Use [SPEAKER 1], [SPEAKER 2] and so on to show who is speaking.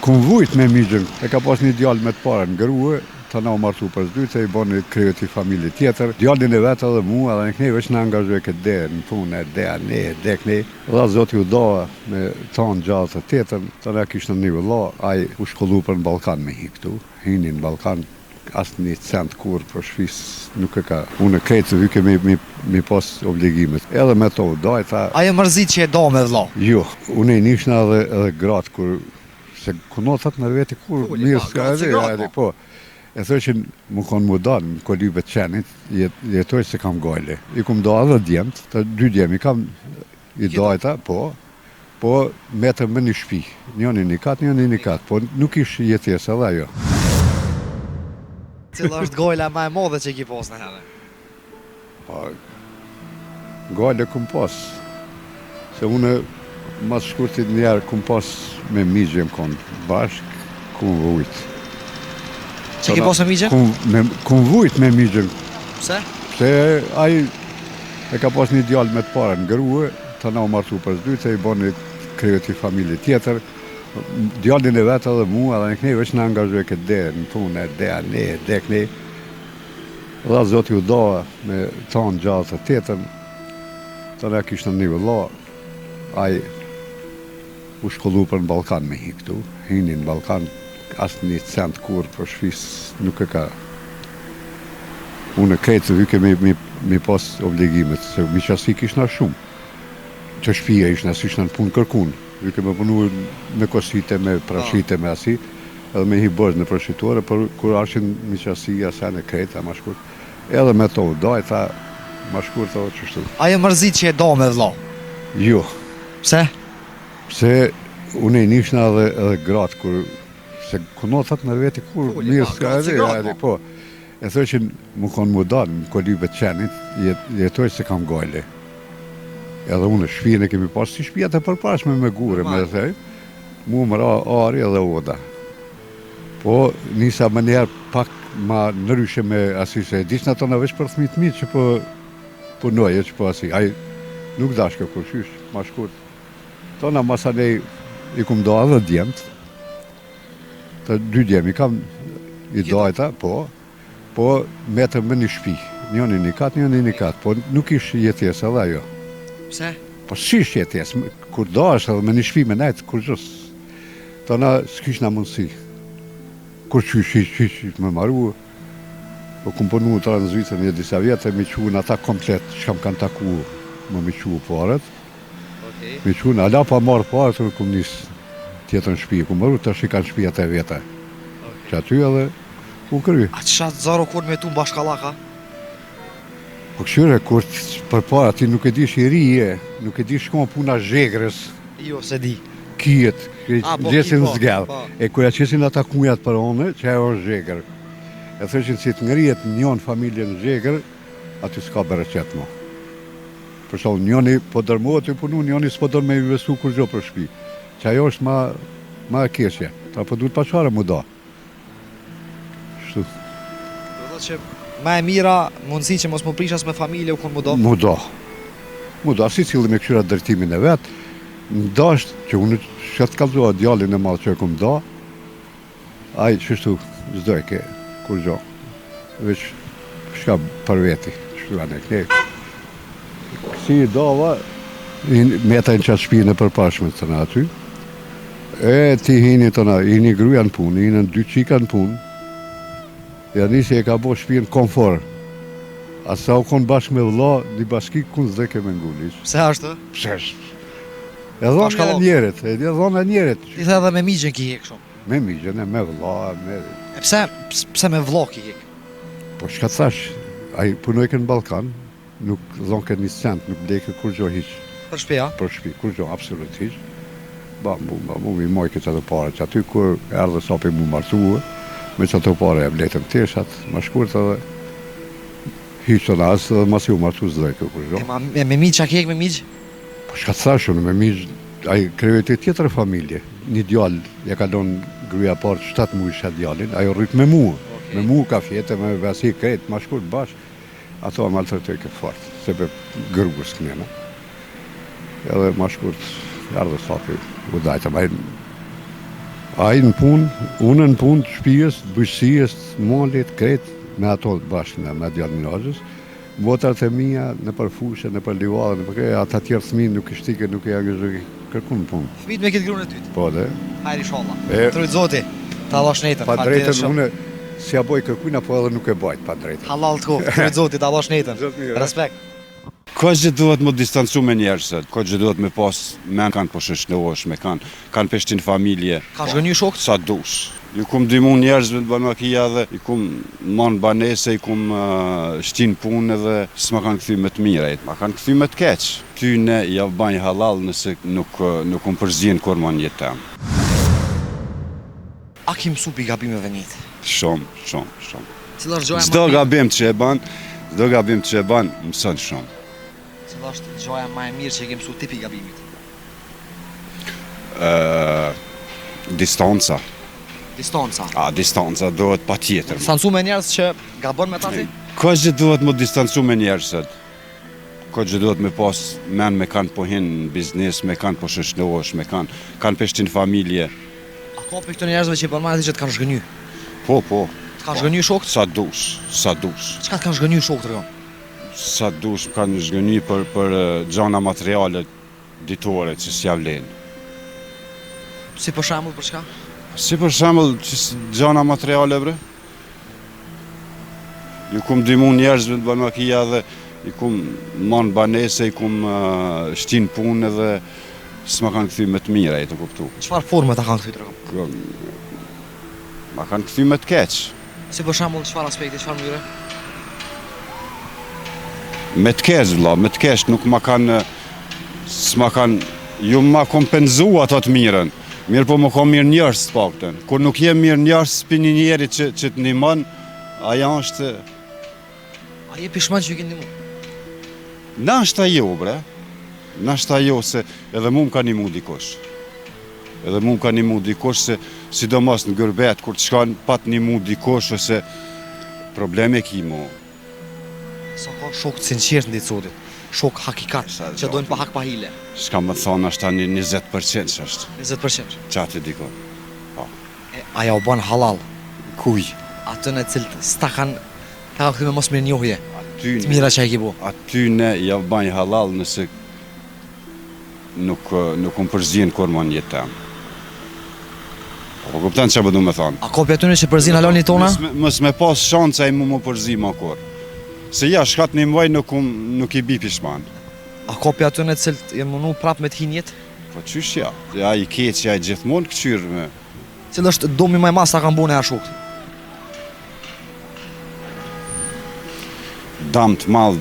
[SPEAKER 1] Kum vujt me migjën, e ka pas një djalë me të parën grua, të na u martu për s'dytë, se i bani krijet i familje tjetër. Djalin e vetë edhe mua, edhe ne veç na angazhoj këtë de në punë, de këne. Dha Zoti u da me tanë gjallë të tjetër, të na kishte një vëlla, ai u shkollu për në Ballkan me hi këtu. Hini në Ballkan, asë një cent kur për shfis nuk e ka. Unë krejtë vyke mi pas obligimet. Edhe me to, daj ta...
[SPEAKER 2] Ajo mërzit që e do me vëlla?
[SPEAKER 1] Jo, unë e nishna edhe gratë kur... Se kunotat në veti kur mirë s'ka po. E thëshin më konë mu dalë në kolibet qenit, jetoj se kam gajle. I kum da edhe djemët, të 2 djemi kam i dajta, po metëm me një shpi. Njoni një katë, po nuk ish jetjes edhe ajo.
[SPEAKER 2] Cila është gajla ma e modhe që ki pos në herë?
[SPEAKER 1] Po, gajle kum pas. Se une mas shkurtit njerë kum pas me migje më konë bashk, kum vujt.
[SPEAKER 2] Që ki pas me migje?
[SPEAKER 1] Kum vujt me migjen.
[SPEAKER 2] Pse?
[SPEAKER 1] Se ai e ka pas një djalë me të parën grua, të na u martu për s'dytë, se i bani krijet i familje tjetër. Djalin e vetë edhe mua, edhe ne veç na angazhoj këtë de në punë, de këne. Dha Zoti u da me tanë gjallë të tjetër, të na kishte një vëlla, ai u shkollu për në Ballkan me hi këtu. Hini në Ballkan, asë një cent kur për shfis nuk e ka. Unë krejtë vyke mi pas obligimet, se mi qasi kishna shumë. Që shpia ishna, si ishna në punë kërkun. Vyke me punu me kosite, me prashite, me asi, edhe me hi bërë në prashitore, për kur arshin mi qasi, asen e krejtë, ma shkurt. Edhe me to, daj, ta, ma shkurt, edhe qështu.
[SPEAKER 2] Ajo mërzit që e do me vëlla?
[SPEAKER 1] Jo.
[SPEAKER 2] Pse?
[SPEAKER 1] Pse unë e nishna edhe gratë, kur se kunotat në veti kur mirë s'ka po. E thëshin më konë mu dalë në kolibet qenit, jetoj se kam gajle. Edhe unë shpijën e kemi pas si shpijat e përpashme me gure, me thej, mu më ra ari edhe oda. Po nisa më njerë pak ma nëryshe me asi se disna tona veç për thmit mi që po noje që po asi. Ai nuk dashke kur shysh, ma shkurt. Tona masanej i kum do edhe djemët, të 2 djemi kam i dajta, po metëm me një shpi. Njoni një katë, po nuk ish jetjes edhe ajo.
[SPEAKER 2] Pse?
[SPEAKER 1] Po s'ish jetjes, kur do është edhe me një shpi me nejtë, kur gjës. Ta na s'kish na mundësi. Kur qysh me maru, po kum punu të në Zvicër një disa vjetë, mi qu në ata komplet, që kam kanë taku më mi qu parët. Mi qu në ala pa marë parët, të kum nisë tjetër në shpi, ku mërru të shi kanë shpijat e vete. Që aty edhe ku kërvi.
[SPEAKER 2] A që shatë zaro kur me tu në bashkallaka?
[SPEAKER 1] Po këshyre, kur për para ti nuk e di shirije, nuk e di shkoma puna zhegrës.
[SPEAKER 2] Jo, se di.
[SPEAKER 1] Kijet, gjesin zgjell. E kur ja qesin ata kujat për one, që ajo është zhegrë. E thëshin si të ngrijet njën familje në zhegrë, aty s'ka bereqet mo. Për shumë, njëni po dërmohet të punu, njëni s'po dërme i investu kur gjo për shpi. Që ajo është ma e keqe, ta po duhet paqare mu da. Shtu.
[SPEAKER 2] Do dhe që ma e mira mundësi që mos më prishas me familje u kun mu da?
[SPEAKER 1] Mu da, si cili me këshyra dërtimin e vetë, në dasht që unë që të kalzoha djallin e madhë që e kum da, aj qështu zdoj ke kur gjo, veç shka për veti, qështu anë e këne. Si i dava, metajnë qatë shpijën e përpashme të në aty, e ti hini të na, hini gruja në punë, hini në 2 qika në punë, ja nisi e ka bo shpijën konfor. Asa u konë bashkë me vëlla, një bashki kun zdeke me ngullish.
[SPEAKER 2] Pse ashtë?
[SPEAKER 1] Pse është? E dhona e njerit,
[SPEAKER 2] Ti the edhe me migjen ki hek shumë?
[SPEAKER 1] Me migjen, me vëlla, me...
[SPEAKER 2] E pse me vëlla ki hek?
[SPEAKER 1] Po shka të thash, ai punojke në Ballkan, nuk dhonke një cent, nuk bleke kur gjo hiq.
[SPEAKER 2] Për shpia?
[SPEAKER 1] Për shpi, kur gjo, absolut hiq. Mu mi moj këtë të pare, që aty kur erdhe sapi mu martuë, me që të pare e bletën teshat, ma shkurt edhe hiq të nasë dhe mas ju martu zdojke kur gjo.
[SPEAKER 2] E me migj që a kek me migj?
[SPEAKER 1] Po shka të thash unë, me migj, ai krejët e tjetër familje. Një djall, ja ka donë gruja parë 7 mu isha djallin, ajo rrit me mua. Me mu ka fjete, me vasi krejt, ma shkurt bashkë. Ato a maltretoj këtë fartë, se për gërgus kënjena. Edhe ma shkurt, ardhe sapi, u dajta, Ai në punë, unë në punë, shtëpisë, bujqësisë, malit, kretë, me ato bashkë me djallë minazhës. Botrat e mia në për fushë, në për livadë, në për ata tjerë fëmijë nuk i shtike, nuk i angazhoj kërkun punë.
[SPEAKER 2] Fëmijët me këtë grunë e tytë.
[SPEAKER 1] Po dhe.
[SPEAKER 2] Hajri inshallah. Trujt Zoti. Ta allash netën.
[SPEAKER 1] Pa drejtën unë si ja boj kërkujna, po edhe nuk e bajt pa drejtën.
[SPEAKER 2] Halal të kohë. Trujt Zoti, ta allash netën. Respekt.
[SPEAKER 3] Ka që duhet më distancu me njerëzit, ka që duhet me pas men kanë po shëshnëvosh, me kanë peshtin familje.
[SPEAKER 2] Ka zhgënjy shokët?
[SPEAKER 3] Sa dush. Ju kum dymu njerëzve të banmakia dhe i kum mon banese, i kum shtin punë dhe s'ma kanë këthy me të mirajt, ma kanë këthy me të keq. Ty ne ja banj halal nëse nuk përzien kur ma një tem.
[SPEAKER 2] A ki mësu pi gabimeve njëtë?
[SPEAKER 3] Shumë.
[SPEAKER 2] Cila është gjoja
[SPEAKER 3] Çdo gabim që e ban, mëson shumë.
[SPEAKER 2] Cila është gjoja ma e mirë që e ke mësu ti pi gabimit?
[SPEAKER 3] Distanca.
[SPEAKER 2] Distanca.
[SPEAKER 3] Distanca duhet pa tjetër.
[SPEAKER 2] Distancu me njerëz që gabon me ta ti?
[SPEAKER 3] Ka që duhet më distancu me njerëzit. Ka që duhet me pas men me kanë po hinë në biznes, me kanë po shëshnëvosh, me kanë peshtin familje.
[SPEAKER 2] A ka për këto njerëzve që i përmajti që të kanë zhgënjy?
[SPEAKER 3] Po.
[SPEAKER 2] Të kanë zhgënjy shokët?
[SPEAKER 3] Sa dush.
[SPEAKER 2] Qka të kanë zhgënjy shokët të rëgon?
[SPEAKER 3] Sa dush më kanë zhgënjy për gjana materiale ditore që s'ja vlenë.
[SPEAKER 2] Si për shembull për çka?
[SPEAKER 3] Si për shembull që gjana materiale bre. Ju kum dymu njerëzve të banmakia dhe i kum mon banese, i kum shtin punë dhe s'ma kanë këthy me të mira, e të kuptu.
[SPEAKER 2] Çfarë forme ta kanë këthy të rëgon?
[SPEAKER 3] Ma kanë këthy me të keq.
[SPEAKER 2] Si për shembull çfarë aspekti, çfarë mënyre?
[SPEAKER 3] Me të keq, vlla, me të keq, nuk ma kanë, s'ma kanë, ju ma kompenzu ato të mirën. Mirë po më ka mirë njerës të pakten. Kur nuk jem mirë njerës për një njeri që të ndihmon, aja është...
[SPEAKER 2] A je pishman që ju kënë ndimu?
[SPEAKER 3] Nashta jo, bre. Nashta jo, se edhe mu më ka nimu dikosh. Se sidomos në gërbet, kur të shkan pat nimu dikosh, ose probleme ki mu.
[SPEAKER 2] Sa ka shokë sinqert në ditë sotit, shokë hakikat, që dojnë pa hak pa hile.
[SPEAKER 3] Shka më thonë është ta një 20% që është.
[SPEAKER 2] 20%?
[SPEAKER 3] Qatë diko.
[SPEAKER 2] Aja u banë halal?
[SPEAKER 3] Kuj?
[SPEAKER 2] Atën e cilët s'ta kanë, ta ka këthy me mos mirë njohje, të mira që e ki bo.
[SPEAKER 3] Aty ne ja banj halal nëse nuk më përzien kur ma një tem. Po kuptan që du me thonë?
[SPEAKER 2] A kopja atyne që përzin halal një tona?
[SPEAKER 3] Mës me pas shanca i mu më përzi ma kur. Se ja, shkat një mwaj nuk i bi pishman.
[SPEAKER 2] A kopja atyne cilët e mënu prap me t'hin jetë?
[SPEAKER 3] Po qysh ja? Ja i keq, ja i gjithmon këqyrë me.
[SPEAKER 2] Cilë është domi maj mas ta kanë bune a shokët?
[SPEAKER 3] Dam të madhë